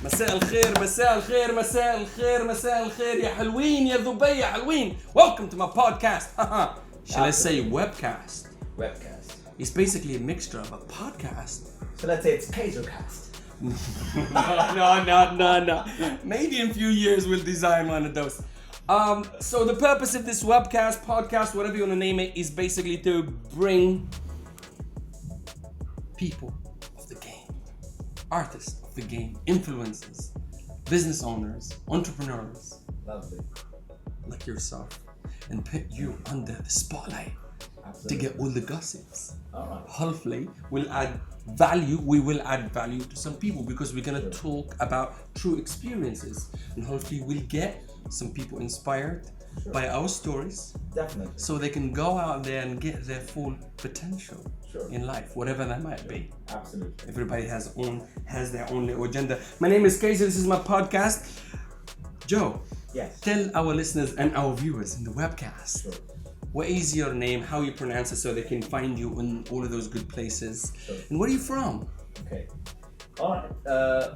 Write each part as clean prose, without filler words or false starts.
مساء الخير مساء الخير مساء الخير مساء الخير يا حلوين يا ذبي يا حلوين. Welcome to my podcast. Shall I say webcast? Webcast. It's basically a mixture of a podcast. So let's say it's Kayzar. No. Maybe in a few years we'll design one of those. So the purpose of this webcast, podcast, whatever you want to name it, is basically to bring people of the game, artists of the game, influencers, business owners, entrepreneurs, Lovely. like yourself, and put you under the spotlight. Absolutely. To get all the gossips. Alright. Hopefully we'll add value. We will add value to some people because we're going to talk about true experiences, and hopefully we'll get some people inspired by our stories. Definitely. So they can go out there and get their full potential in life, whatever that might be. Absolutely. Everybody has their own little agenda. My name is Kayzar. This is my podcast. Joe, Yes. tell our listeners and our viewers in the webcast. Sure. What is your name? How you pronounce it so they can find you in all of those good places. Sure. And where are you from? Okay. Alright.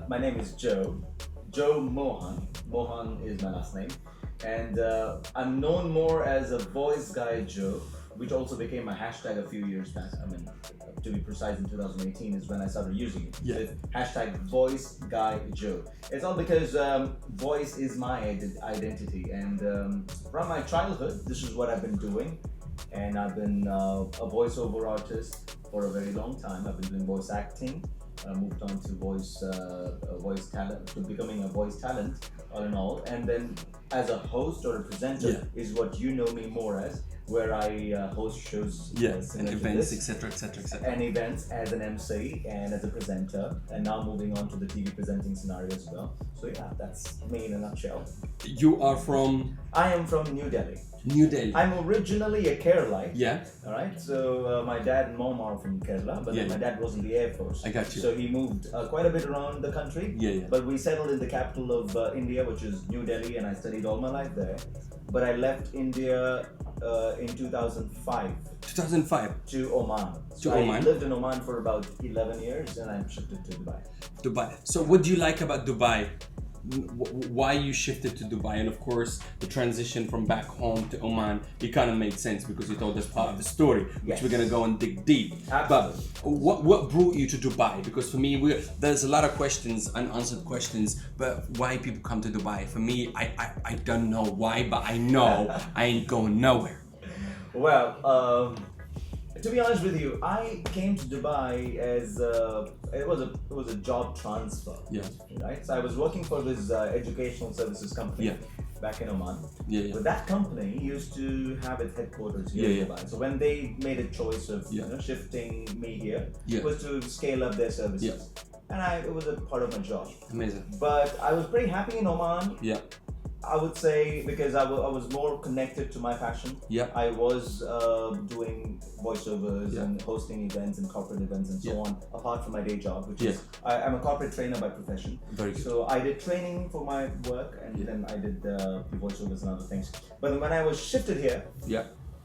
My name is Joe. Joe Mohan. Mohan is my last name. And I'm known more as a voice guy Joe, which also became my hashtag a few years back. I mean, to be precise, in 2018 is when I started using it. Yeah. So it's hashtag voice guy Joe. It's all because voice is my identity, and from my childhood, this is what I've been doing. And I've been a voiceover artist for a very long time. I've been doing voice acting. I moved on to voice talent, to becoming a voice talent, all in all. And then as a host or a presenter is what you know me more as, where I host shows, and events, etc. and events as an MC and as a presenter, and now moving on to the TV presenting scenario as well. So yeah, that's me in a nutshell. You are from I am from New Delhi. New Delhi. I'm originally a Keralite. Yeah. All right. So my dad and mom are from Kerala, but then my dad was in the Air Force. I got you. So he moved quite a bit around the country. Yeah. But we settled in the capital of India, which is New Delhi, and I studied all my life there. But I left India in 2005. 2005. To Oman. So I lived in Oman for about 11 years, and I shifted to Dubai. Dubai. So what do you like about Dubai? Why you shifted to Dubai? And of course, the transition from back home to Oman, it kind of made sense because you told us part of the story, which we're going to go and dig deep. Absolutely. But what brought you to Dubai? Because for me, there's a lot of questions, unanswered questions, but why people come to Dubai? For me, I don't know why, but I know I ain't going nowhere. Well, to be honest with you, I came to Dubai as it was a job transfer. Yeah. Right. So I was working for this educational services company back in Oman. Yeah. But that company used to have its headquarters here in Dubai. So when they made a choice of shifting me here, it was to scale up their services. And it was a part of my job. Amazing. But I was pretty happy in Oman. Yeah. I would say because I was more connected to my passion. Yeah. I was doing voiceovers and hosting events and corporate events and so on, apart from my day job, which is I'm a corporate trainer by profession. Very good. So I did training for my work, and then I did the voiceovers and other things. But when I was shifted here,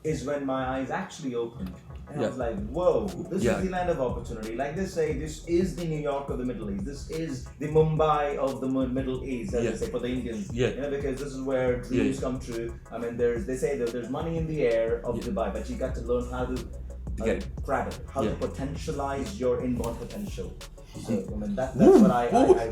is when my eyes actually opened. And I was like, whoa, this is the land of opportunity. Like they say, this is the New York of the Middle East. This is the Mumbai of the Middle East, as they say, for the Indians. You know, because this is where dreams come true. I mean, they say that there's money in the air of Dubai, but you got to learn how to grab it, how to potentialize your inborn potential. So, I mean, that's what I really...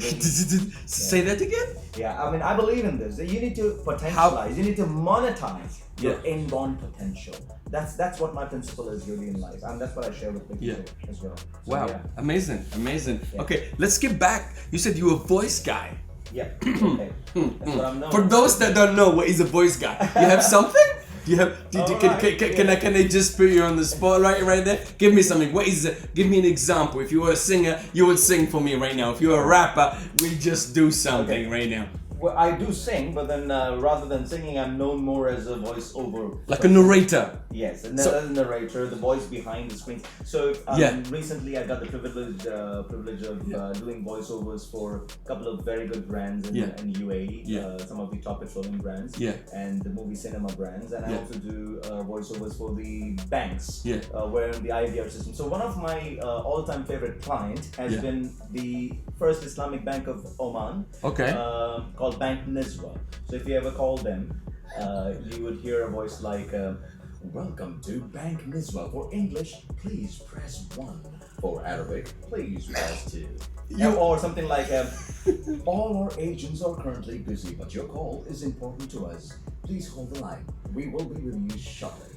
Say that again? Yeah, I mean, I believe in this. You need to potentialize, you need to monetize your inborn potential. That's what my principle is really in life, and that's what I share with people as well. So, wow, amazing. Okay, let's get back. You said you were a voice guy. Yeah. Okay. That's what I'm known. For those that don't know, what is a voice guy? You have something? Do you have? Can I just put you on the spot right there? Give me something. What is it? Give me an example. If you were a singer, you would sing for me right now. If you were a rapper, we just do something right now. Well, I do sing, but then rather than singing, I'm known more as a voiceover. Like a narrator. Yes, as a narrator, the voice behind the screen. So recently I got the privilege of doing voiceovers for a couple of very good brands in UAE, some of the top petroleum brands, and the movie cinema brands, and I also do voiceovers for the banks, where in the IVR system. So one of my all-time favorite client has been the first Islamic Bank of Oman, called Bank Nizwa. So if you ever call them, you would hear a voice like, "Welcome to Bank Nizwa. For English, please press 1. For Arabic, please press 2." Or something like, "All our agents are currently busy, but your call is important to us. Please hold the line. We will be with you shortly."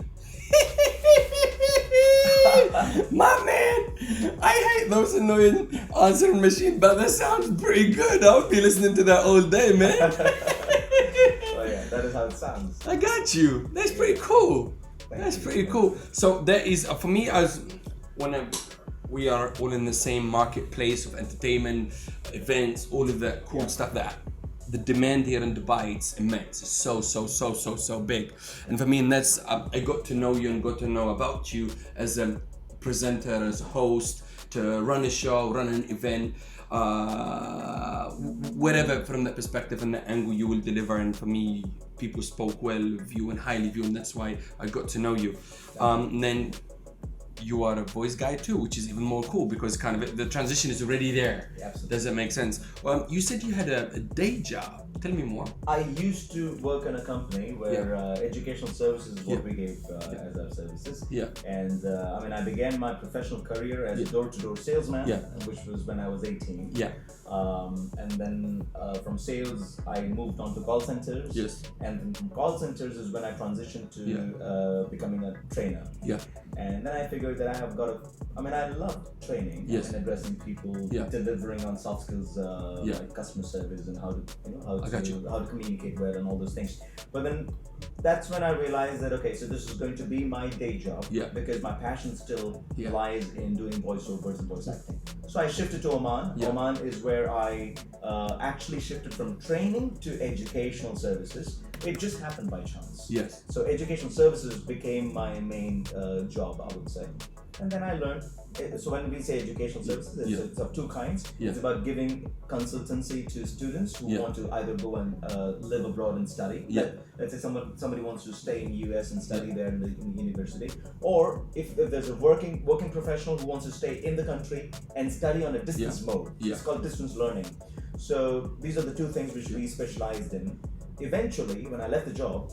My man, I hate those annoying answering machine, but that sounds pretty good. I would be listening to that all day, man. Oh yeah, that is how it sounds. I got you. That's pretty cool. That's pretty cool. So there is, for me, we are all in the same marketplace of entertainment, events, all of that cool stuff. That the demand here in Dubai, it's immense. It's so big. And for me, and that's I got to know you and got to know about you as a presenter, as a host, to run a show, run an event, whatever from that perspective and that angle you will deliver. And for me, people spoke well of you and highly of you, and that's why I got to know you. And then you are a voice guy too, which is even more cool because kind of the transition is already there. Yeah, does that make sense? You said you had a day job. Tell me more. I used to work in a company where educational services is what we gave as our services. And I began my professional career as a door-to-door salesman, which was when I was 18. And then from sales, I moved on to call centers. And from call centers is when I transitioned to becoming a trainer. And then I figured that I love training and addressing people, delivering on soft skills like customer service and how to communicate well and all those things. But then that's when I realized that so this is going to be my day job because my passion still lies in doing voiceovers and voice acting. So I shifted to Oman. Oman is where I actually shifted from training to educational services. It just happened by chance. So educational services became my main job, I would say. And then I learned, so when we say educational services, it's of two kinds. It's about giving consultancy to students who want to either go and live abroad and study. Let's say somebody wants to stay in US and study there in the university. Or if there's a working professional who wants to stay in the country and study on a distance mode. It's called distance learning. So these are the two things which we specialized in. Eventually, when I left the job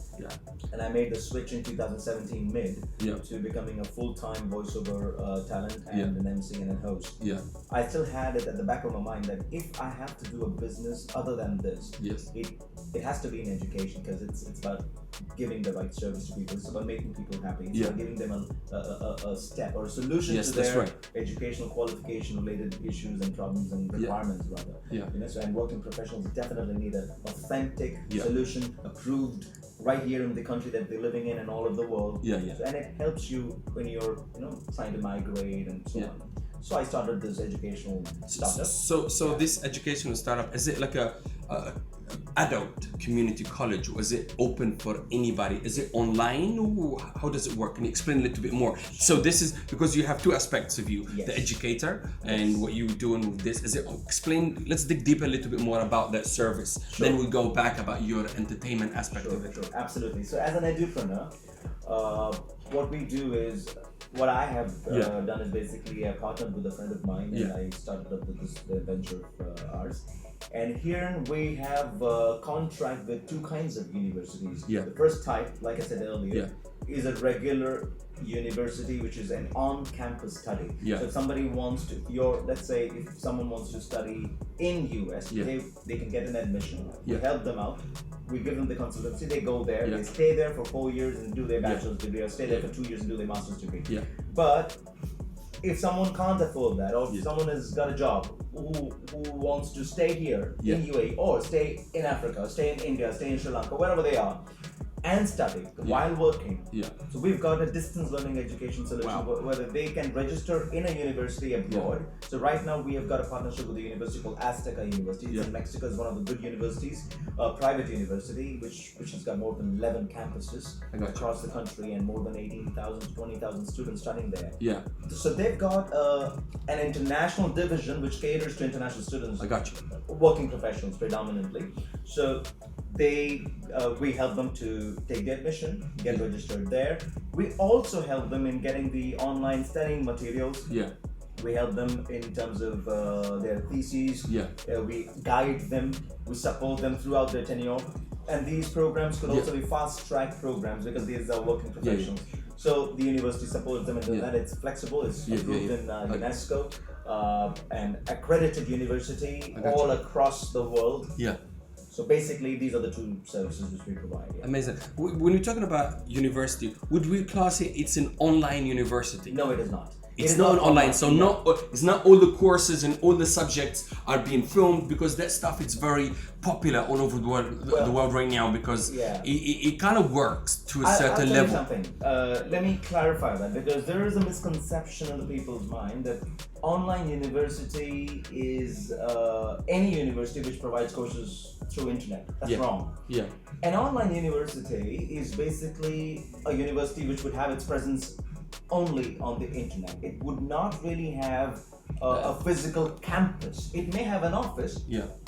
and I made the switch in 2017 mid to becoming a full-time voiceover talent and an MC and a host, I still had it at the back of my mind that if I have to do a business other than this, it has to be in education because it's about giving the right service to people. It's about making people happy. It's about giving them a step or a solution to their educational qualification related issues and problems and requirements rather. So and working professionals definitely need an authentic solution approved right here in the country that they're living in and all over the world. So, and it helps you when you're trying to migrate and so on. So I started this educational startup. So this educational startup, is it like a adult community college, or is it open for anybody? Is it online, or how does it work? Can you explain a little bit more? So this is because you have two aspects of you, the educator and what you're doing with this. Is it explain? Let's dig deeper a little bit more about that service. Then we'll go back about your entertainment aspect of it. Absolutely. So as an edupreneur, what we do is, what I have done is basically I partnered with a friend of mine and I started up with this venture of ours. And here we have a contract with two kinds of universities. The first type, like I said earlier, is a regular university, which is an on-campus study. So if somebody wants to, let's say if someone wants to study in US, they can get an admission. We help them out. We give them the consultancy. They go there. They stay there for 4 years and do their bachelor's degree, or stay there for 2 years and do their master's degree. But if someone can't afford that, or if someone has got a job who wants to stay here in UAE, or stay in Africa, stay in India, stay in Sri Lanka, wherever they are, and study while working. Yeah. So we've got a distance learning education solution where they can register in a university abroad. So right now we have got a partnership with a university called Azteca University. It's in Mexico. It's one of the good universities, private university, which has got more than 11 campuses across the country and more than 18,000 to 20,000 students studying there. Yeah. So they've got an international division which caters to international students. I got you. Working professionals predominantly. So we help them to take the admission, get registered there. We also help them in getting the online studying materials. Yeah. We help them in terms of their theses. Yeah. We guide them. We support them throughout their tenure. And these programs could also be fast-track programs because these are working professionals. So the university supports them in that. It's flexible. It's approved in UNESCO. And accredited university all across the world. Yeah. So basically, these are the two services which we provide. Yeah. Amazing. When we're talking about university, would we class it? It's an online university? No, it is not. It's not online, so it's not all the courses and all the subjects are being filmed because that stuff is very popular all over the world right now because it kind of works to a certain level. I'll tell you something. Let me clarify that because there is a misconception in the people's mind that online university is any university which provides courses through internet. That's wrong. Yeah. An online university is basically a university which would have its presence only on the internet. It would not really have a physical campus. It may have an office,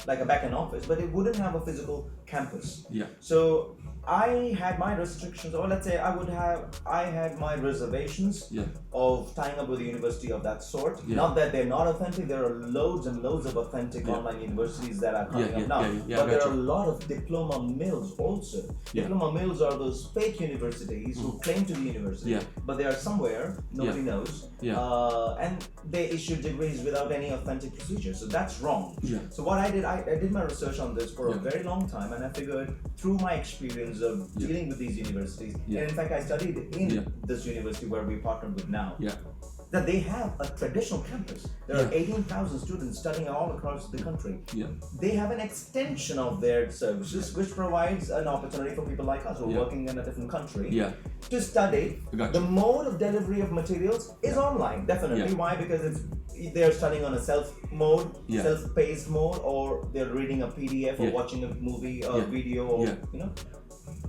like a back-end office, but it wouldn't have a physical campus. Yeah. So I had my restrictions, or let's say I had my reservations of tying up with a university of that sort. Not that they're not authentic, there are loads and loads of authentic online universities that are coming up now. But there are a lot of diploma mills also. Diploma mills are those fake universities who claim to be university, but they are somewhere, nobody knows. And they issue degrees without any authentic procedure. So that's wrong. So what I did my research on this for a very long time, and I figured through my experience of dealing with these universities, and in fact I studied in this university where we partnered with now, that they have a traditional campus. There are 18,000 students studying all across the country. They have an extension of their services which provides an opportunity for people like us who are working in a different country to study. The mode of delivery of materials is online, definitely. Why? Because they're studying on a self-mode, self-paced mode, or they're reading a PDF or watching a movie or video, or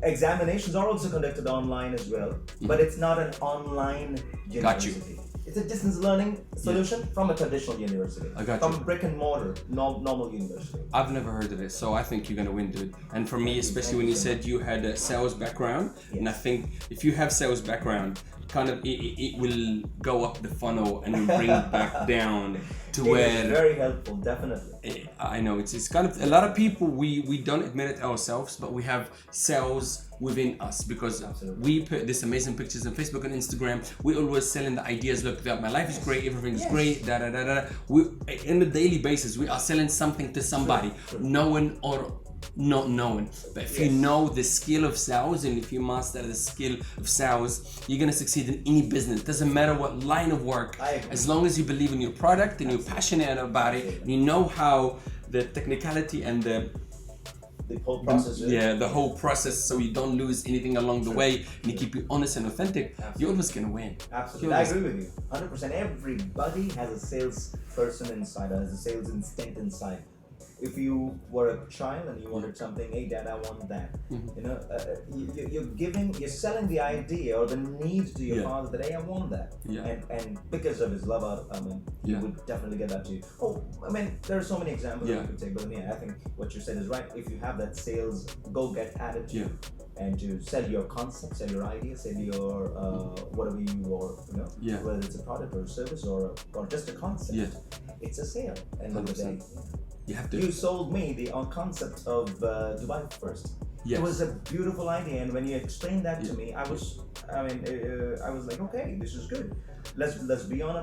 examinations are also conducted online as well, but it's not an online university. It's a distance learning solution from a traditional university, from a brick and mortar, normal university. I've never heard of it, so I think you're gonna win, dude. And for me, especially when you said you had a sales background, and I think if you have sales background, kind of it will go up the funnel and bring it back down to where. It's very helpful, definitely. I know it's kind of a lot of people we don't admit it ourselves, but we have sales within us because we put these amazing pictures on Facebook and Instagram. We always selling the ideas. Look, that my life is great, everything's great. Da da da da. We on a daily basis we are selling something to somebody, knowing or not knowing. But if you know the skill of sales and if you master the skill of sales, you're gonna succeed in any business. Doesn't matter what line of work, as long as you believe in your product and you're passionate about it, and you know how the technicality and the whole process. The whole process, so you don't lose anything along the way, and you keep it honest and authentic. You're always gonna win. Absolutely, I agree with you. 100%. Everybody has a sales person inside, has a sales instinct inside. If you were a child and you wanted something, hey dad, I want that. You know, you're selling the idea or the need to your father that hey, I want that. And because of his love, he would definitely get that to you. There are so many examples you could take, but I think what you said is right. If you have that sales go-get attitude and to sell your concept, sell your idea, sell your whatever you are, whether it's a product or a service or just a concept, it's a sale. And of the day. You sold me the concept of Dubai first. It was a beautiful idea, and when you explained that to me, I was like, okay, this is good. Let's be on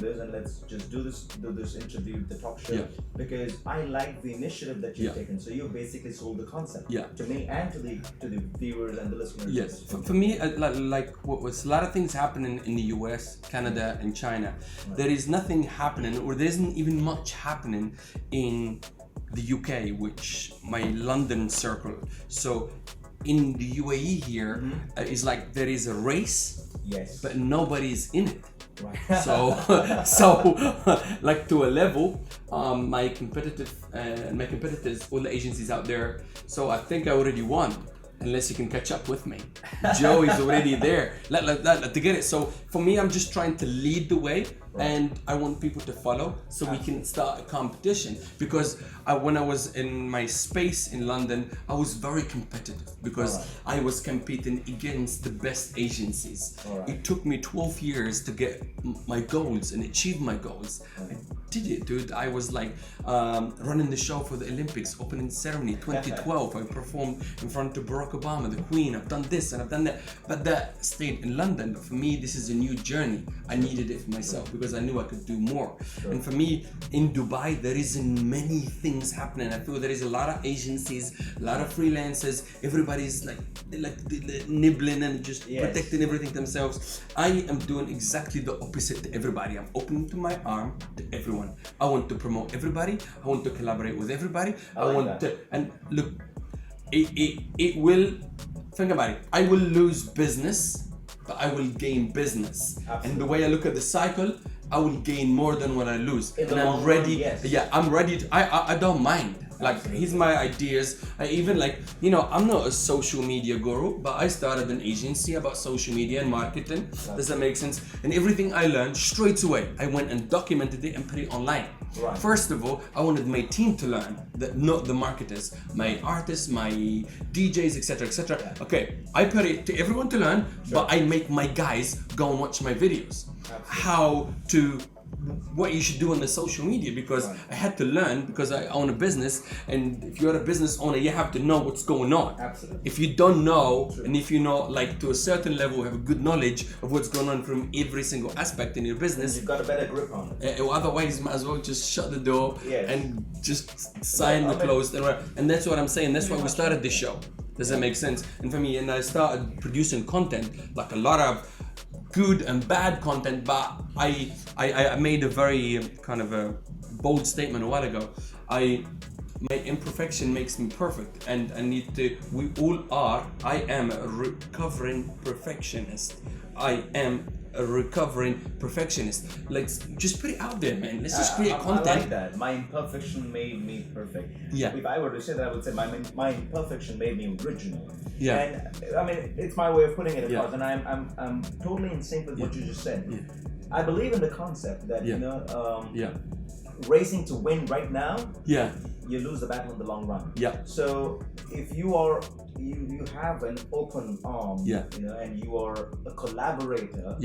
this, and let's just do this interview, the talk show, because I like the initiative that you've taken. So you basically sold the concept to me and to the viewers and the listeners. Yes, for me, like what was a lot of things happening in the US, Canada, and China. There is nothing happening, or there isn't even much happening in the UK, which my London circle. So in the UAE here is like there is a race, yes, but nobody's in it. Right. So like to a level, my competitors, all the agencies out there. So I think I already won, unless you can catch up with me. Joe is already there. To get it. So for me, I'm just trying to lead the way, and I want people to follow, so we can start a competition. Because when I was in my space in London, I was very competitive because I was competing against the best agencies. It took me 12 years to get my goals and achieve my goals. I did it, dude. I was like running the show for the Olympics, opening ceremony 2012. I performed in front of Barack Obama, the Queen. I've done this and I've done that. But that stayed in London. For me, this is a new journey. I needed it for myself because I knew I could do more. And for me, in Dubai, there isn't many things happening. I feel there is a lot of agencies, a lot of freelancers. Everybody's like nibbling and just protecting everything themselves. I am doing exactly the opposite to everybody. I'm opening to my arm to everyone. I want to promote everybody. I want to collaborate with everybody. And look, it will, think about it. I will lose business, but I will gain business. Absolutely. And the way I look at the cycle, I will gain more than what I lose. In and the I'm long ready. run, yes. Yeah, I'm ready. I don't mind. Like, here's my ideas. I even I'm not a social media guru, but I started an agency about social media and marketing. Does that make sense? And everything I learned straight away, I went and documented it and put it online. Right. First of all, I wanted my team to learn, not the marketers, my artists, my DJs, etc., etc. Okay, I put it to everyone to learn, but I make my guys go and watch my videos. Absolutely. What you should do on the social media, because I had to learn, because I own a business, and if you're a business owner, you have to know what's going on. Absolutely. If you don't know, and if you know, like, to a certain level, have a good knowledge of what's going on from every single aspect in your business, you've got a better grip on it. Otherwise, you might as well just shut the door and just sign the closed. And that's what I'm saying. That's why we started this show. Does that make sense? And for me, and I started producing content, like a lot of good and bad content, but I made a very kind of a bold statement a while ago. My imperfection makes me perfect, and we all are. I am a recovering perfectionist. I am a recovering perfectionist. Let's just put it out there, man. Let's just create content. I like that. My imperfection made me perfect. Yeah. If I were to say that, I would say my imperfection made me original. Yeah. And I mean, it's my way of putting it across, and I'm totally in sync with what you just said. Yeah. I believe in the concept that racing to win right now, you lose the battle in the long run. Yeah. So if you have an open arm, and you are a collaborator,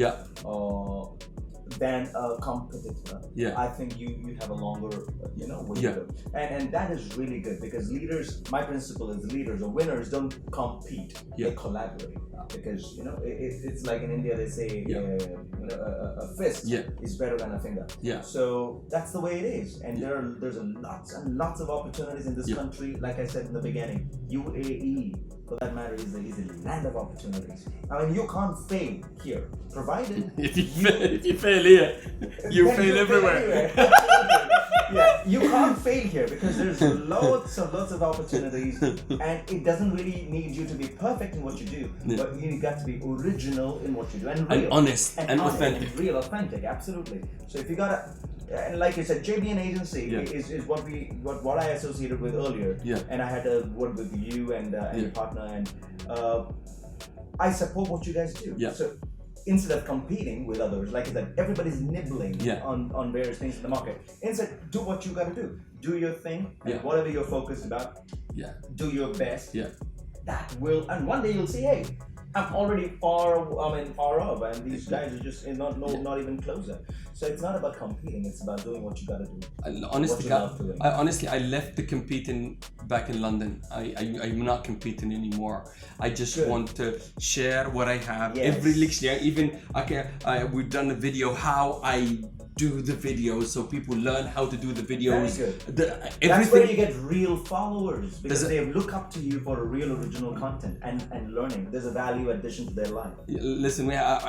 than a competitor, I think you have a longer, way to go. And that is really good, because leaders, my principle is leaders or winners don't compete, they collaborate. Because it's like in India they say a fist is better than a finger. So that's the way it is, and there's lots and lots of opportunities in this country. Like I said in the beginning, UAE, for that matter, is a land of opportunities. I mean, you can't fail here, provided if you fail here, you fail everywhere. You can't fail here, because there's lots of opportunities, and it doesn't really need you to be perfect in what you do, but you got to be original in what you do, and real, and honest, and authentic, and real, authentic. Absolutely. So if you gotta, and like you said, JBN Agency is what I associated with earlier, and I had to work with you and your partner, and I support what you guys do. So instead of competing with others, like I said, everybody's nibbling on various things in the market. Instead, do what you gotta do. Do your thing, and whatever you're focused about, do your best. That will, and one day you'll see, hey, I'm already far off, and these guys are just not even closer. So it's not about competing; it's about doing what you gotta do. Honestly, I left the competing back in London. I'm not competing anymore. I just want to share what I have. We've done a video how I do the videos, so people learn how to do the videos. Very good. That's where you get real followers, because they look up to you for real original content and learning. There's a value addition to their life. Listen,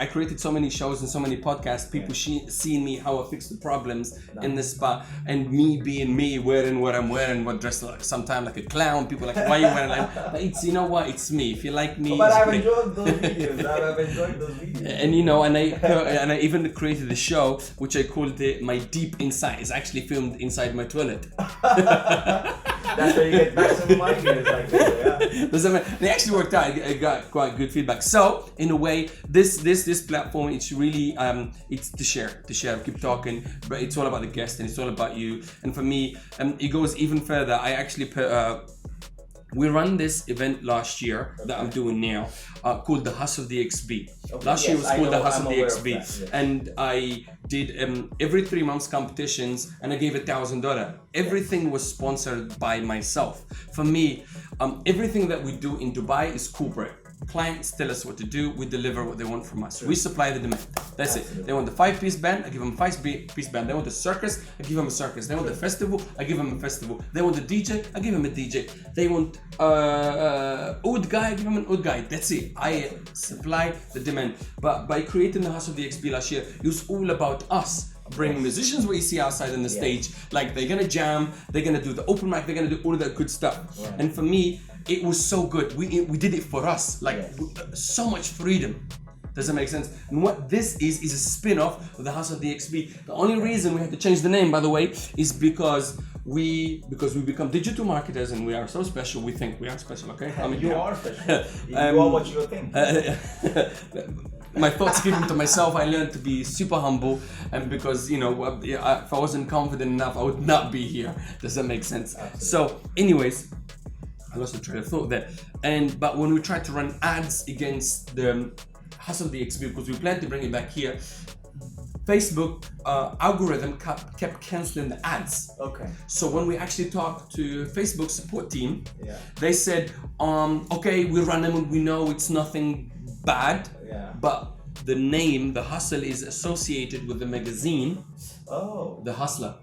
I created so many shows and so many podcasts. People seeing me how I fix the problems in the spa, and me being me, wearing what I'm wearing, what dressed like sometimes like a clown. People are like, why are you wearing like? It's, you know what? It's me. If you like me, but I've enjoyed those videos. I've enjoyed those videos. And you know, and I even created a show which I called My Deep Insight. It's actually filmed inside my toilet. That's where you get maximum ideas, like that, yeah. They actually worked out. I got quite good feedback. So in a way, this platform, it's really it's to share, keep talking, but it's all about the guest and it's all about you. And for me, it goes even further. I actually put we run this event last year that I'm doing now called the Hustle DXB. Okay. Last year was called the Hustle DXB, yes. and I did every 3 months competitions, and I gave $1,000. Everything was sponsored by myself. For me, everything that we do in Dubai is corporate. Clients tell us what to do, we deliver what they want from us. We supply the demand. That's it. They want the 5-piece band, I give them a 5-piece band. They want the circus, I give them a circus. They want the festival, I give them a festival. They want the DJ, I give them a DJ. They want oud guy, I give them an oud guy. That's it. I supply the demand. But by creating the Hustle DXB last year, it was all about us. Bring musicians what you see outside on the stage, like they're gonna jam, they're gonna do the open mic, they're gonna do all of that good stuff. Right. And for me, it was so good. We did it for us, like so much freedom. Does that make sense? And what this is a spin-off of the Hustle DXB. The only reason we had to change the name, by the way, is because we become digital marketers and we are so special. We think we are special, okay? You are special. You are what you think. My thoughts given to myself, I learned to be super humble, and because, you know, if I wasn't confident enough, I would not be here. Does that make sense? Absolutely. So anyways, I lost the train of thought there. But when we tried to run ads against the Hustle DXB, because we planned to bring it back here, Facebook algorithm kept canceling the ads. Okay. So when we actually talked to Facebook support team, they said, okay, we run them and we know it's nothing bad, but the name, The Hustle, is associated with the magazine, The Hustler.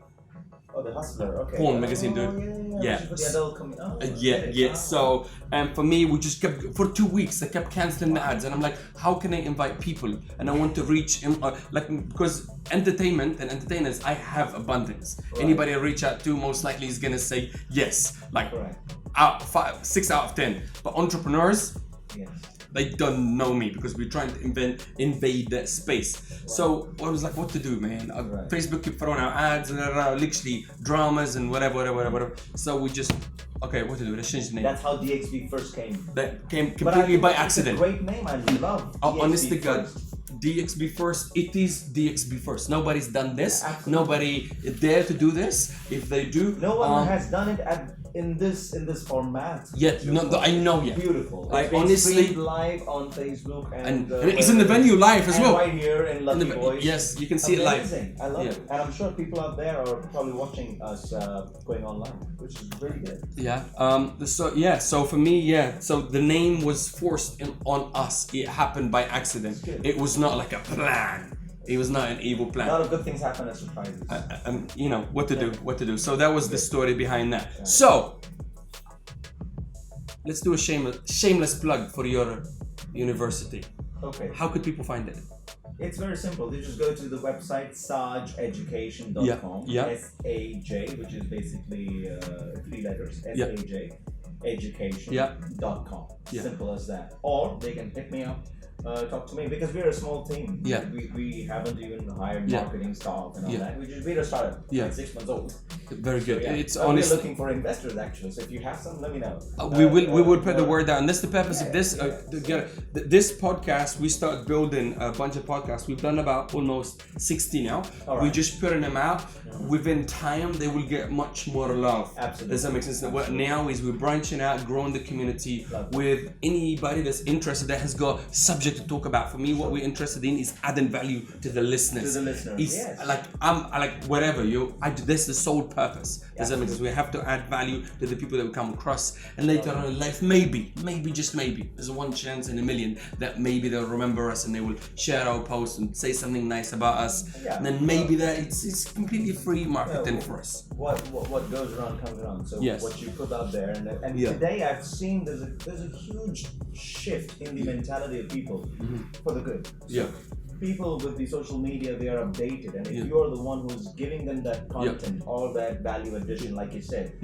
Oh, The Hustler, okay. Porn magazine, dude. Yeah. For the adult community. So, for me, we just kept, for 2 weeks, I kept canceling the ads, and I'm like, how can I invite people? And I want to reach, because entertainment and entertainers, I have abundance. Right. Anybody I reach out to, most likely is gonna say yes, like 6 out of 10. But entrepreneurs, they don't know me because we're trying to invade that space. Right. So I was like, what to do, man? Facebook keep throwing out ads and literally dramas and whatever. So we just, okay, what to do? Let's change the name. That's how DXB first came. That came completely by accident. It's a great name, I love DXB. Honest to God, DXB first. It is DXB first. Nobody's done this. Absolutely. Nobody dare to do this. If they do, no one has done it in this format. Yet, I know yet. Beautiful. It's honestly live on Facebook and it's in the venue live as well. Right here in Lucky Boys. Yes, you can see it live. I love it, and I'm sure people out there are probably watching us going online, which is really good. Yeah. So for me, so the name was forced on us. It happened by accident. It was not like a plan. It was not an evil plan. A lot of good things happen as surprises. You know what to do. So that was the story behind that. Yeah. So let's do a shameless plug for your university. Okay. How could people find it? It's very simple. They just go to the website sajeducation.com. SAJ, which is basically 3 letters. SAJ education.com. Simple as that. Or they can pick me up. Talk to me, because we're a small team. We haven't even hired marketing staff and all that. We're a startup. Like 6 months old. Very good. So, it's we're looking for investors actually. So if you have some, let me know. We will put the word out. And that's the purpose of this. This podcast, we start building a bunch of podcasts. We've done about almost 60 now. Right. We just putting them out. Within time, they will get much more love. Absolutely. Does that make sense? What now is we're branching out, growing the community with anybody that's interested, that has got subject subject to talk about. For me, what we're interested in is adding value to the listeners. Yes. Like I like whatever this is the sole purpose. Does that make sense? We have to add value to the people that we come across, and later on in life, maybe just maybe, there's one chance in a million that maybe they'll remember us and they will share our post and say something nice about us. And then maybe that it's completely free marketing for us. What goes around comes around. So what you put out there, and today I've seen there's a huge shift in the mentality of people for the good. So people with the social media, they are updated, and if you're the one who's giving them that content or that value addition, like you said,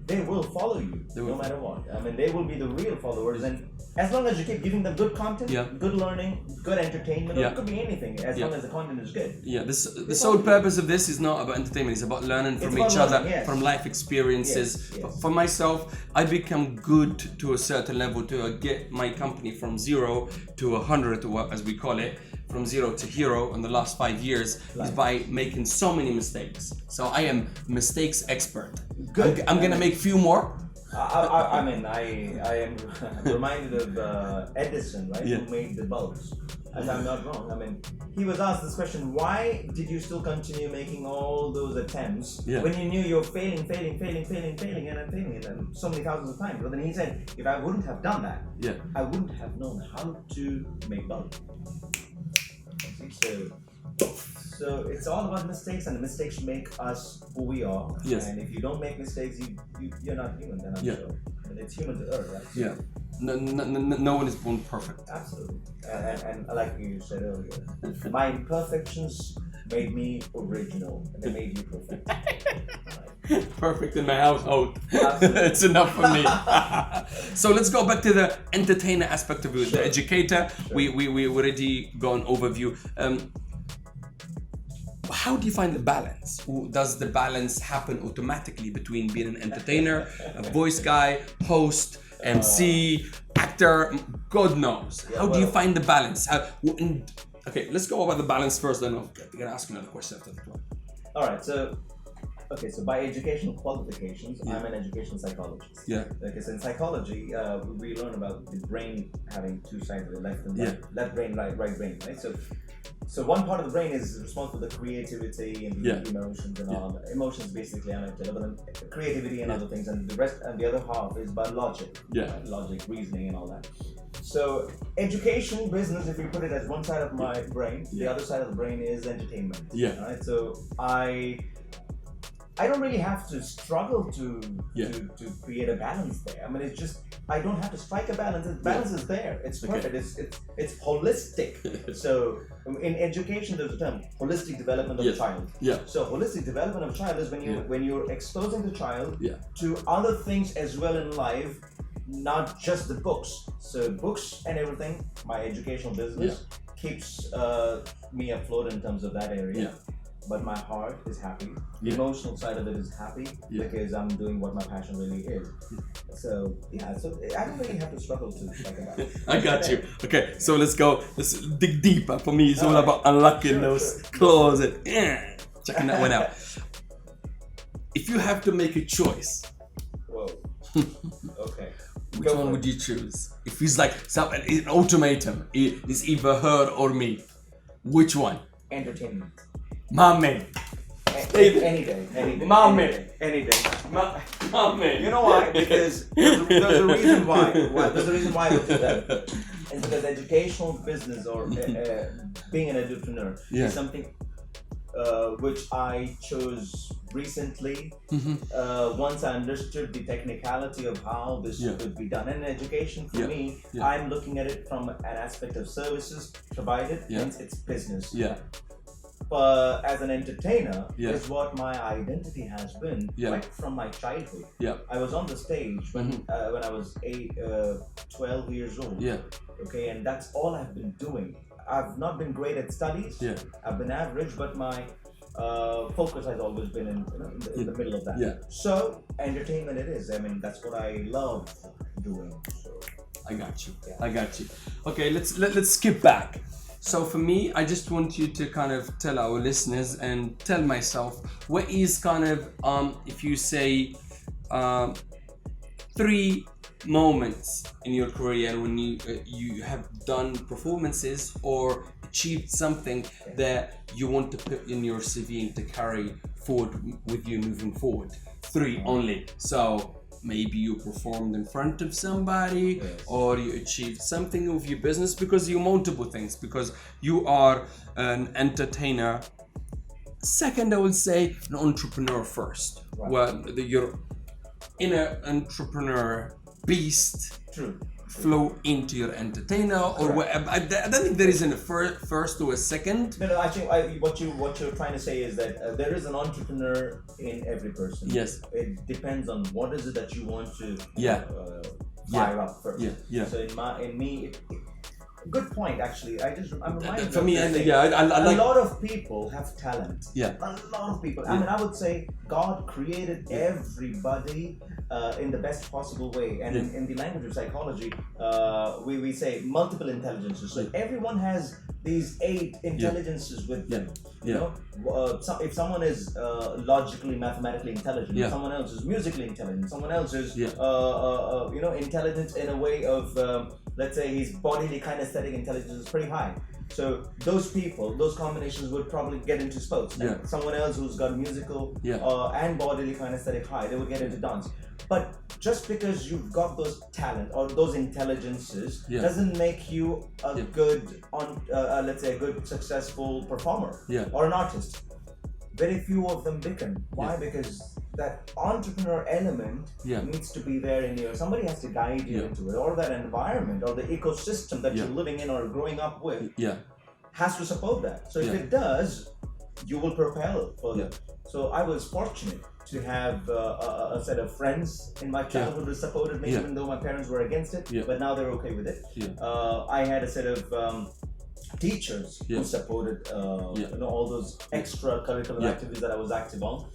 they will follow you no matter what. I mean, they will be the real followers, and as long as you keep giving them good content, good learning, good entertainment, or it could be anything, as long as the content is good. The sole purpose of this is not about entertainment, it's about learning from each other, from life experiences. For myself, I become good to a certain level to get my company from 0 to 100, as we call it, from 0 to hero in the last 5 years is by making so many mistakes. So I am mistakes expert. Good. I'm gonna make few more. I am reminded of Edison, right? Who made the bulbs. If I'm not wrong. I mean, he was asked this question: why did you still continue making all those attempts when you knew you're failing, and so many thousands of times? But then he said, if I wouldn't have done that, I wouldn't have known how to make bulbs. So it's all about mistakes, and the mistakes make us who we are. And if you don't make mistakes, you're not human. Then I'm sure. And it's human to err, right? No one is born perfect. Absolutely. And like you said earlier, my imperfections made me original, and they made you perfect. Perfect in my household. It's enough for me. So let's go back to the entertainer aspect of it. The educator, we already got an overview. How do you find the balance? Does the balance happen automatically between being an entertainer, a voice guy, host, MC, actor? God knows. How do you find the balance? Okay, let's go over the balance first, then I'm gonna ask another question after that one. All right, so by educational qualifications, I'm an educational psychologist. Because in psychology, we learn about the brain having two sides, the left and right, left brain, right brain, right? So one part of the brain is responsible for the creativity and the emotions and all. Emotions basically are like creativity and other things, and the rest, and the other half is by logic, right? Logic, reasoning, and all that. So education, business, if you put it as one side of my brain, the other side of the brain is entertainment. Right? So I don't really have to struggle to create a balance there. I mean, it's just, I don't have to strike a balance. The balance is there. It's perfect. It's holistic. So in education, there's a term, holistic development of a child. So holistic development of a child is when you're exposing the child to other things as well in life, not just the books. So books and everything, my educational business keeps me afloat in terms of that area. But my heart is happy. The emotional side of it is happy because I'm doing what my passion really is. So I don't really have to struggle to talk about it. I got you. Okay, so let's dig deeper. For me, it's all about unlocking those claws and checking that one out. If you have to make a choice, okay, which one would you choose? If it's like an ultimatum, it's either her or me. Which one? Entertainment. My man. Any day. My man. Any day. My man. You know why? Because there's a reason why. There's a reason why we do that. It's because educational business or being an Edupreneur is something which I chose recently. Once I understood the technicality of how this could be done. And education for me, I'm looking at it from an aspect of services provided, hence it's business. But as an entertainer, is what my identity has been right from my childhood. I was on the stage when I was 12 years old. Okay, and that's all I've been doing. I've not been great at studies. I've been average, but my focus has always been in the middle of that. So entertainment it is. I mean, that's what I love doing. So I got you. Okay, let's skip back. So for me, I just want you to kind of tell our listeners and tell myself what is kind of if you say 3 moments in your career when you have done performances or achieved something that you want to put in your CV and to carry forward with you moving forward? 3 only. So maybe you performed in front of somebody, or you achieved something with your business, because you multiple things, because you are an entertainer. Second, I would say an entrepreneur first. Right. Well, your inner entrepreneur beast flow into your entertainer, or whatever. I don't think there isn't a first or a second. No, actually, what you're trying to say is that there is an entrepreneur in every person. Yes. It depends on what is it that you want to fire up first. Yeah. So in me, good point. Actually, I'm reminded. For me, I like a lot of people have talent. Yeah. A lot of people. I mean, I would say God created everybody in the best possible way, and in the language of psychology, we say multiple intelligences. So everyone has these 8 intelligences with them. You know, if someone is logically, mathematically intelligent, someone else is musically intelligent, someone else is intelligent in a way of let's say his bodily kinesthetic intelligence is pretty high. So those people, those combinations would probably get into sports. And someone else who's got musical and bodily kinesthetic high, they would get into dance. But just because you've got those talent or those intelligences doesn't make you a good, let's say, a good successful performer or an artist. Very few of them become. Why? Because that entrepreneur element needs to be there in you. Somebody has to guide you into it, or that environment or the ecosystem that you're living in or growing up with has to support that. So if it does, you will propel further. So I was fortunate to have a set of friends in my childhood who supported me, even though my parents were against it, but now they're okay with it. I had a set of teachers who supported all those extracurricular activities that I was active on.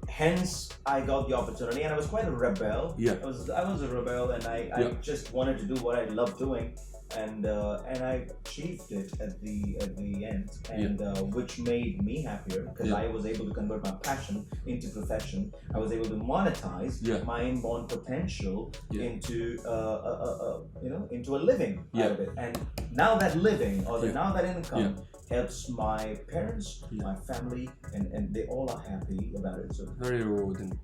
Hence, I got the opportunity, and I was quite a rebel. I was a rebel, and I just wanted to do what I loved doing, and I achieved it at the end, and which made me happier because I was able to convert my passion into profession. I was able to monetize my inborn potential into into a living out of it, and now that living or now that income helps my parents, my family, and they all are happy about it. So very rewarding.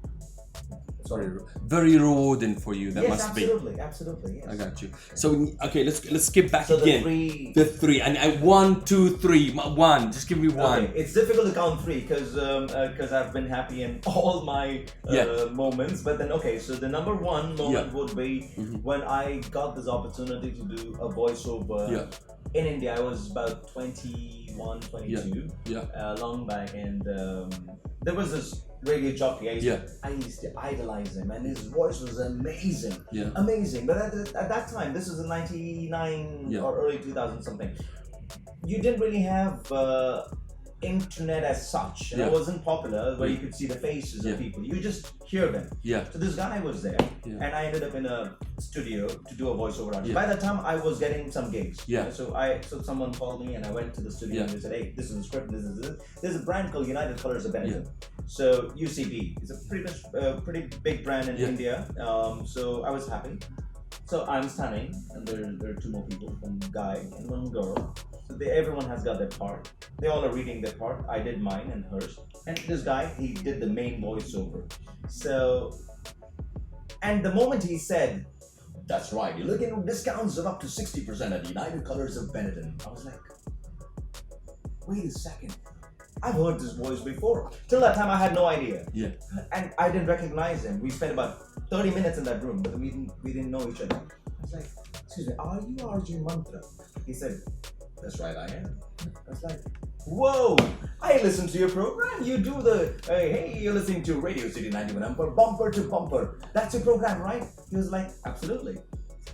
Very rewarding for you. That must be. Absolutely. Yes. I got you. So okay, let's skip back again. The 3, and I 1, 2, 3. 1. Just give me 1. Okay. It's difficult to count 3 because I've been happy in all my moments. But then so the number 1 moment would be when I got this opportunity to do a voiceover. In India, I was about 21, 22, long back, and there was this radio jockey. I used to idolize him, and his voice was amazing. Amazing. But at that time, this was in 99 or early 2000 something, you didn't really have internet as such, and it wasn't popular where you could see the faces of people. You just hear them. So this guy was there, and I ended up in a studio to do a voiceover artist. By that time, I was getting some gigs. So someone called me, and I went to the studio, and they said, "Hey, this is the script. This is it. There's a brand called United Colors of Benetton." So UCB is a pretty big brand in India. So I was happy. So I'm standing, and there are 2 more people, one guy and one girl. So everyone has got their part. They all are reading their part. I did mine and hers. And this guy, he did the main voiceover. So, and the moment he said, "That's right, you're looking at discounts of up to 60% at United Colors of Benetton," I was like, wait a second. I've heard this voice before. Till that time, I had no idea. And I didn't recognize him. We spent about 30 minutes in that room, but we didn't know each other. I was like, "Excuse me, are you RJ Mantra?" He said, "That's right, I am." I was like, "Whoa, I listen to your program. You do the, hey, you're listening to Radio City 91 bumper to bumper. That's your program, right?" He was like, "Absolutely."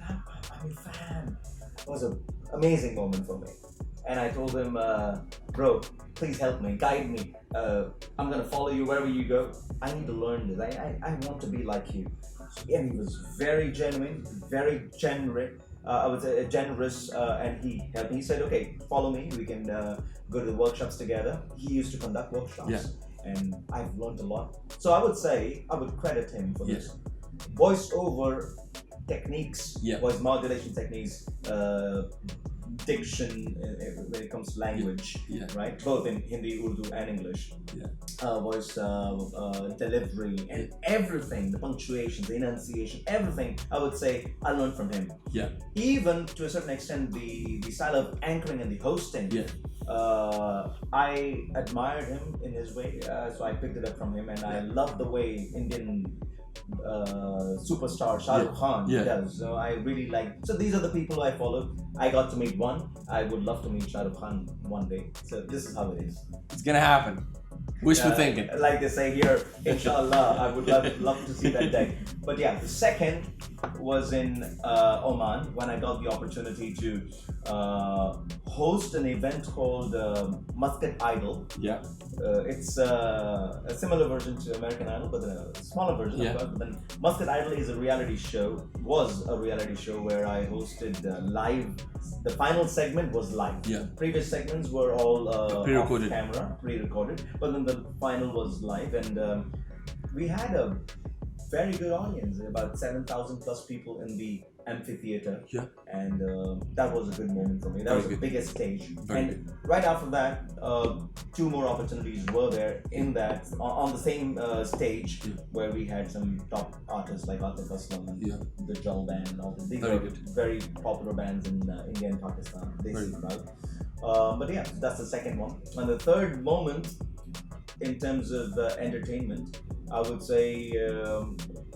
I said, I'm a fan. It was an amazing moment for me. And I told him, "Bro, please help me, guide me. I'm going to follow you wherever you go. I need to learn this. I want to be like you." And he was very genuine, very generous. I would say generous, and he helped me. He said, "Okay, follow me. We can go to the workshops together." He used to conduct workshops, and I've learned a lot. So I would say I would credit him for this. voice-over techniques, Yeah. voice modulation techniques, diction when it comes to language, right? Both in Hindi, Urdu, and English. Voice delivery and everything, the punctuation, the enunciation, everything. I would say I learned from him. Yeah. Even to a certain extent, the style of anchoring and the hosting. Yeah. I admired him in his way, so I picked it up from him, and I love the way Indian superstar Shah Rukh Khan does. So I really like. So these are the people I followed. I got to meet one. I would love to meet Shah Rukh Khan one day. So this is how it is. It's gonna happen. Wishful thinking. Like they say here, inshallah, I would love to see that day. But yeah, the second was in Oman when I got the opportunity to host an event called Muscat Idol. Yeah. It's a similar version to American Idol, but a smaller version of it. But then Muscat Idol is a reality show, was a reality show where I hosted live. The final segment was live. Yeah. Previous segments were all pre-recorded. off camera, pre-recorded. But then the final was live, and we had a very good audience, about 7,000 plus people in the amphitheater. Yeah. And that was a good moment for me. That was the biggest stage. Right after that, two more opportunities were there in that on the same stage where we had some top artists like Atif Aslam and the Jal Band and all this. These are very popular bands in India and Pakistan. They see crowd. But yeah, that's the second one. And the third moment in terms of entertainment, I would say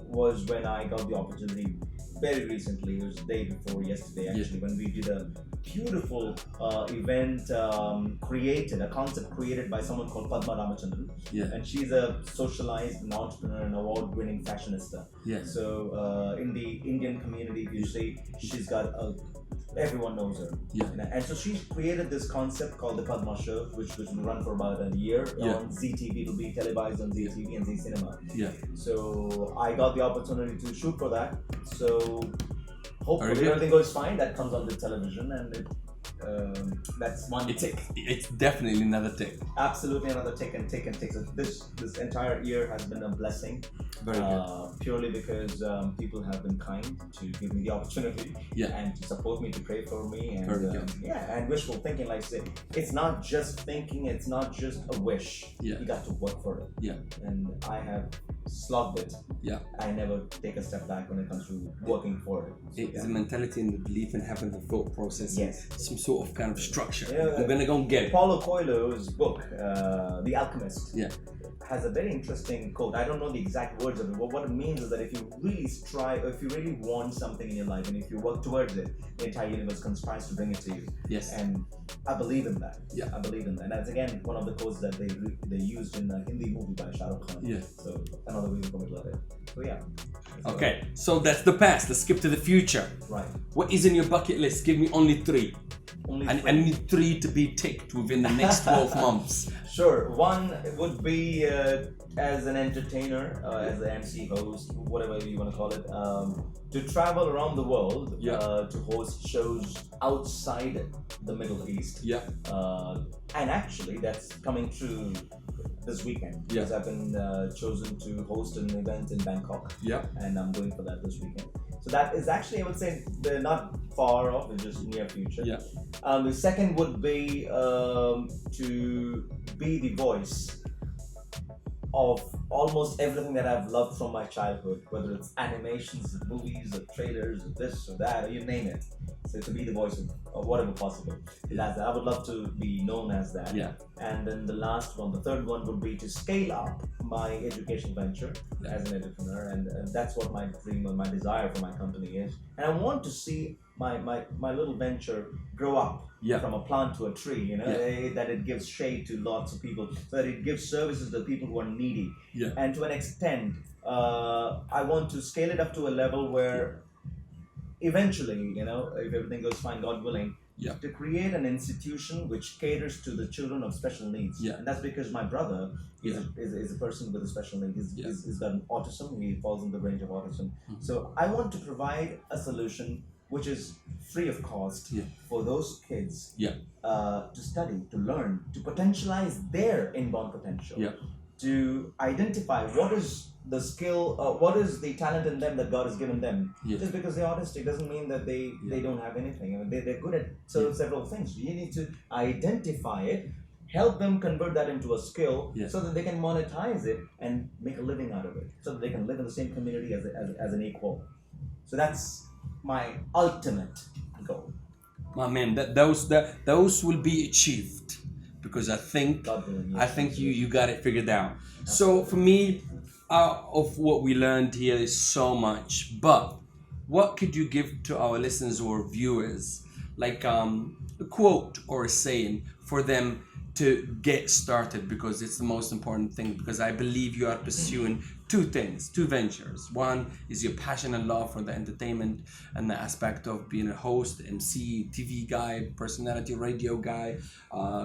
was when I got the opportunity very recently. It was the day before yesterday actually, when we did a beautiful event a concept created by someone called Padma Ramachandran. And she's a socialized, an entrepreneur, and award-winning fashionista. So in the Indian community, if you see, she's got everyone knows her. And so she created this concept called the Padma Show, which will run for about a year on ZTV. It will be televised on ZTV and Z Cinema. So I got the opportunity to shoot for that. So hopefully everything goes fine. That comes on the television, and that's one tick. It's definitely another tick. Absolutely another tick and tick and tick. So this entire year has been a blessing. Very good. Purely because people have been kind to give me the opportunity and to support me, to pray for me, and and wishful thinking. Like I say, it's not just thinking, it's not just a wish. You got to work for it. And I have slogged it. I never take a step back when it comes to working for it. So, it's a mentality and the belief in having the thought process. Some sort of kind of structure. I'm gonna go and get it. Paulo Coelho's book, The Alchemist, has a very interesting quote. I don't know the exact words of it, but what it means is that if you really strive, if you really want something in your life, and if you work towards it, the entire universe conspires to bring it to you. And I believe in that. I believe in that. And that's again one of the quotes that they used in a Hindi movie by Shah Rukh Khan. So another reason for me to love it. So Okay, so that's the past. Let's skip to the future. Right. What is in your bucket list? Give me only three. I need three to be ticked within the next 12 months. Sure. One would be as an entertainer, as an MC host, whatever you want to call it, to travel around the world to host shows outside the Middle East. And actually, that's coming true this weekend because I've been chosen to host an event in Bangkok. And I'm going for that this weekend. So that is actually, I would say, they're not far off, it's just near future. The second would be to be the voice of almost everything that I've loved from my childhood, whether it's animations, movies, or trailers, or this or that, or you name it. So to be the voice of whatever possible. That's that. I would love to be known as that. And then the last one, the third one, would be to scale up my educational venture as an Edupreneur, and that's what my dream and my desire for my company is. And I want to see my little venture grow up from a plant to a tree, that it gives shade to lots of people, so that it gives services to people who are needy. And to an extent, I want to scale it up to a level where eventually, if everything goes fine, God willing, to create an institution which caters to the children of special needs. And that's because my brother is a person with a special need. He's got autism. He falls in the range of autism. So I want to provide a solution which is free of cost for those kids to study, to learn, to potentialize their inborn potential. to identify what is the skill, what is the talent in them that God has given them. Just because they're autistic doesn't mean that they don't have anything. I mean, they're good at several things. You need to identify it, help them convert that into a skill so that they can monetize it and make a living out of it, so that they can live in the same community as an equal. So that's my ultimate goal. My man, those will be achieved, because I think you got it figured out. So for me, out of what we learned here is so much, but what could you give to our listeners or viewers, like a quote or a saying for them to get started, because it's the most important thing, because I believe you are pursuing two ventures. One is your passion and love for the entertainment and the aspect of being a host, MC, TV guy, personality, radio guy,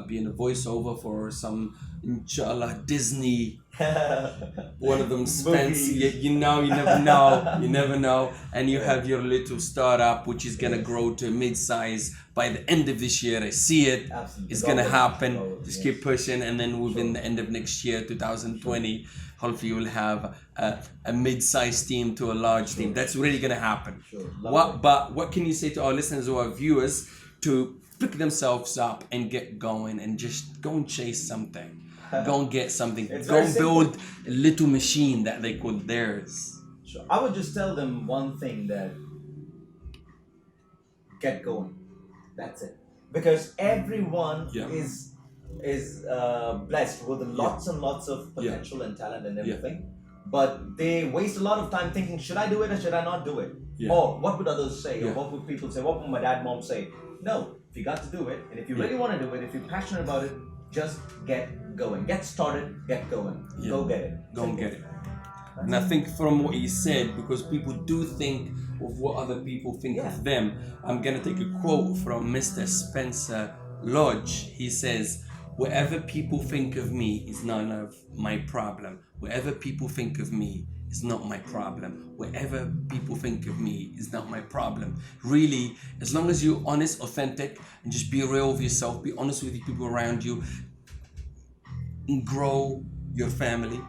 being a voiceover for some, inshallah, Disney, one of them spends, you never know, and you have your little startup which is gonna grow to mid-size by the end of this year. I see it. Absolutely. It's gonna happen. Just keep pushing, and then within the end of next year, 2020, hopefully you will have a mid-sized team to a large team. That's really gonna happen. What can you say to our listeners or our viewers to pick themselves up and get going and just go and chase something? Go and get something. Go and build a little machine that they call theirs. Sure. I would just tell them one thing, that get going. That's it. Because everyone is blessed with lots and lots of potential and talent and everything. But they waste a lot of time thinking, should I do it or should I not do it? Or what would others say? Or what would people say? What would my dad, mom say? No, if you got to do it, and if you really want to do it, if you're passionate about it, just get going. Get started, get going. Go get it. Go and get it. And I think from what you said, because people do think of what other people think of them, I'm going to take a quote from Mr. Spencer Lodge. He says, "Whatever people think of me is none of my problem. Whatever people think of me is not my problem. Whatever people think of me is not my problem." Really, as long as you're honest, authentic, and just be real with yourself, be honest with the people around you, and grow your family.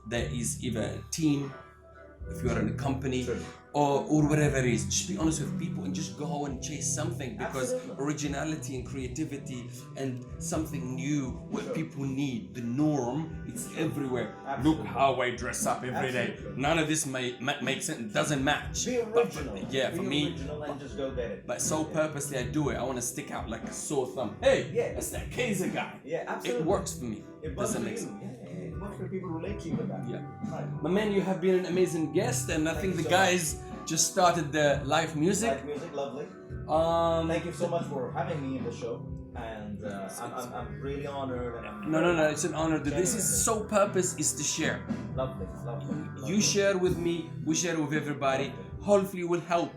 That is either a team, if you are in a company, or whatever it is. Just be honest with people and just go and chase something, because originality and creativity and something new, what people need, the norm, it's everywhere. Look how I dress up every day. None of this makes sense, doesn't match. Be original. But for me, and just go get it. But so purposely I do it. I want to stick out like a sore thumb. Hey, that's that Kayzar guy. Yeah, absolutely. It works for me. It doesn't make sense. Much for people relate to you with that. Right. My man, you have been an amazing guest, and I think the guys just started the live music. Live music, lovely. Thank you so much for having me in the show, and I'm really honored. And No, it's an honor. This is so purpose is to share. Lovely. You share with me, we share with everybody. Hopefully we'll help.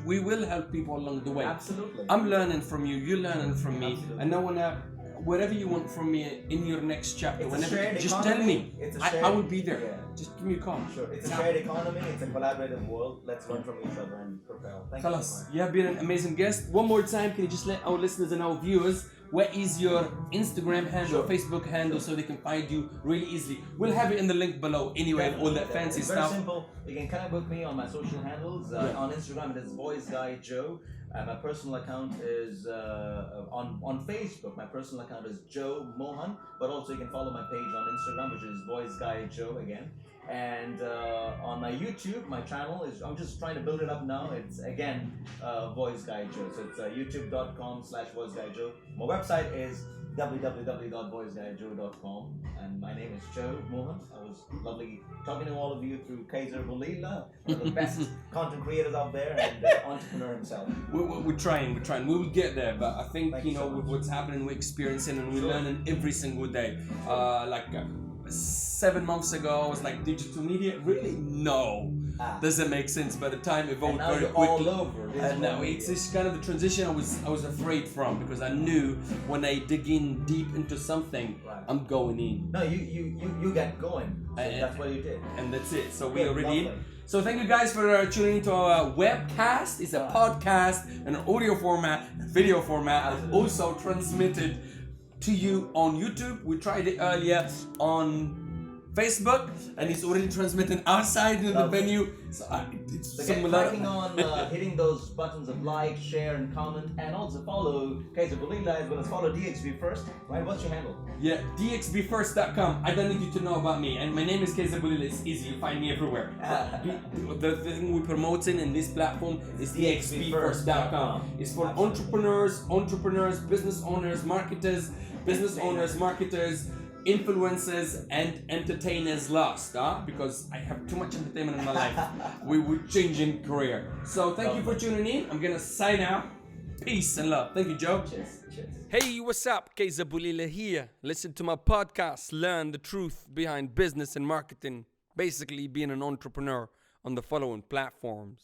We will help people along the way. Absolutely. I'm learning from you, you're learning from me, and I wanna. Whatever you want from me in your next chapter, just tell me. I will be there. Just give me a call. Sure. It's a shared economy. It's a collaborative world. Let's learn from each other and propel. Thank you so much. You have been an amazing guest. One more time, can you just let our listeners and our viewers, what is your Instagram handle, Facebook handle, so they can find you really easily? We'll have it in the link below anyway, and all that fancy it's stuff. Very simple. You can connect with me on my social handles. On Instagram, it is Voice Guy Joe. My personal account is on Facebook. My personal account is Joe Mohan, but also you can follow my page on Instagram, which is Voice Guy Joe again. And on my YouTube, my channel is, I'm just trying to build it up now. It's again Voice Guy Joe. So it's youtube.com/Voice Guy Joe. My website is www.voiceguyjoe.com, and my name is Joe Mohan. It was lovely talking to all of you through Kayzar, one of the best content creators out there, and entrepreneur himself. We're trying. We will get there, but I think with what's happening, we're experiencing and we're learning every single day. 7 months ago, I was like, digital media? Really? No. Doesn't make sense. By the time it evolved very quickly. All over. And now it's just kind of the transition I was afraid from, because I knew when I dig in deep into something, I'm going in. No, you get going. So that's what you did. And that's it. So we already in. So thank you guys for tuning into our webcast. It's a podcast, an audio format, video format, also transmitted to you on YouTube. We tried it earlier on Facebook, and it's already transmitting outside in the venue. So it's So similar. get cracking on hitting those buttons of like, share, and comment, and also follow Kayzar Bulila as well as follow DXB first. Right? What's your handle? Yeah, dxbfirst.com. I don't need you to know about me, and my name is Kayzar Bulila. It's easy. You find me everywhere. The thing we're promoting in this platform is dxbfirst.com. It's for entrepreneurs, business owners, marketers, influencers, and entertainers lost, because I have too much entertainment in my life. We're changing career. So thank you for tuning in. I'm gonna sign out. Peace and love. Thank you, Joe. Cheers. Hey, what's up? Kayzar Bulila here. Listen to my podcast. Learn the truth behind business and marketing. Basically, being an entrepreneur on the following platforms.